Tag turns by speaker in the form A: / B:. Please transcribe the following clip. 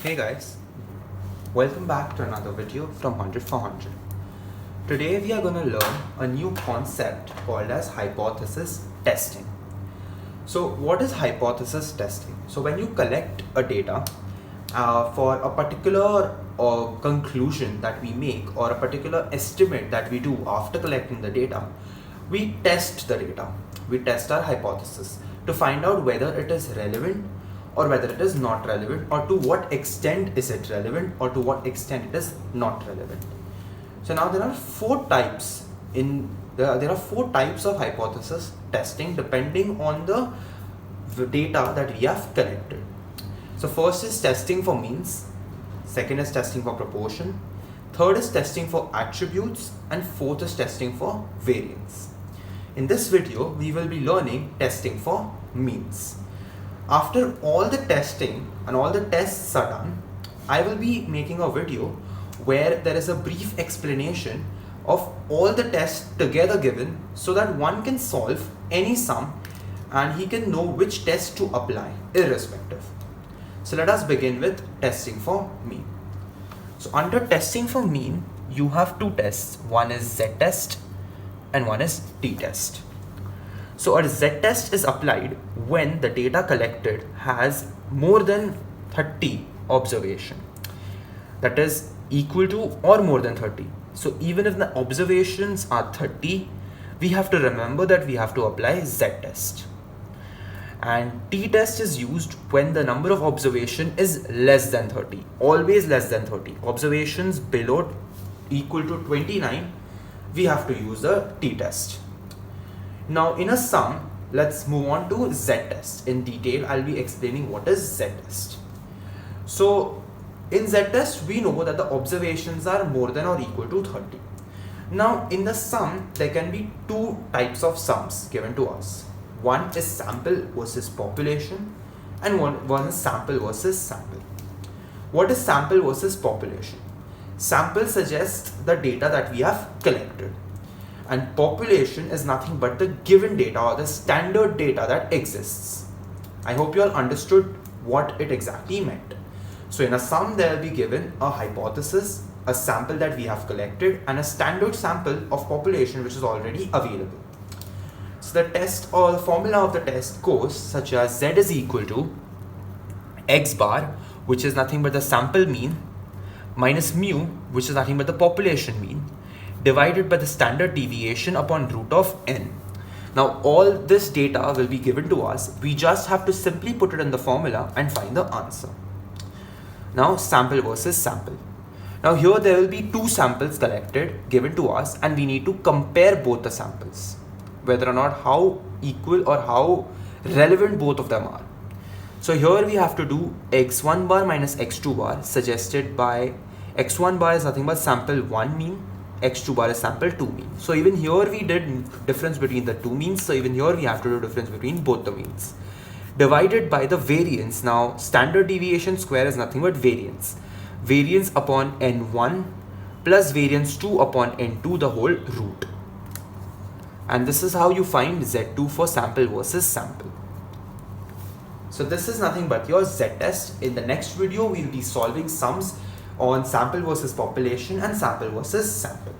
A: Hey guys, welcome back to another video from 100 for 100. Today we are going to learn a new concept called as hypothesis testing. So what is hypothesis testing? So when you collect a data for a particular conclusion that we make or a particular estimate that we do after collecting the data, we test the data. We test our hypothesis to find out whether it is relevant or whether it is not relevant, or to what extent is it relevant or to what extent it is not relevant. So now there are four types of hypothesis testing depending on the data that we have collected. So first is testing for means, second is testing for proportion, third is testing for attributes, and fourth is testing for variance. In this video we will be learning testing for means. After all the testing and all the tests are done, I will be making a video where there is a brief explanation of all the tests together given so that one can solve any sum and he can know which test to apply irrespective. So let us begin with testing for mean. So under testing for mean, you have two tests. One is z-test and one is t-test. So a z-test is applied when the data collected has more than 30 observation, that is equal to or more than 30. So even if the observations are 30, we have to remember that we have to apply z-test. And t-test is used when the number of observation is less than 30, always less than 30. Observations below equal to 29, we have to use the t-test. Now in a sum, let's move on to z-test. In detail, I'll be explaining what is z-test. So in z-test, we know that the observations are more than or equal to 30. Now in the sum, there can be two types of sums given to us. One is sample versus population and one is sample versus sample. What is sample versus population? Sample suggests the data that we have collected, and population is nothing but the given data or the standard data that exists. I hope you all understood what it exactly meant. So in a sum, there will be given a hypothesis, a sample that we have collected, and a standard sample of population which is already available. So the test or the formula of the test goes such as z is equal to x bar, which is nothing but the sample mean, minus mu, which is nothing but the population mean, divided by the standard deviation upon root of n. Now all this data will be given to us. We just have to simply put it in the formula and find the answer. Now sample versus sample. Now here there will be two samples collected given to us, and we need to compare both the samples, whether or not how equal or how relevant both of them are. So here we have to do x1 bar minus x2 bar, suggested by x1 bar is nothing but sample 1 mean, x2 bar is sample 2 mean. So even here we did difference between the two means. So even here we have to do difference between both the means. Divided by the variance. Now standard deviation square is nothing but variance. Variance upon n1 plus variance 2 upon n2, the whole root. And this is how you find z2 for sample versus sample. So this is nothing but your z-test. In the next video, we'll be solving sums on sample versus population and sample versus sample.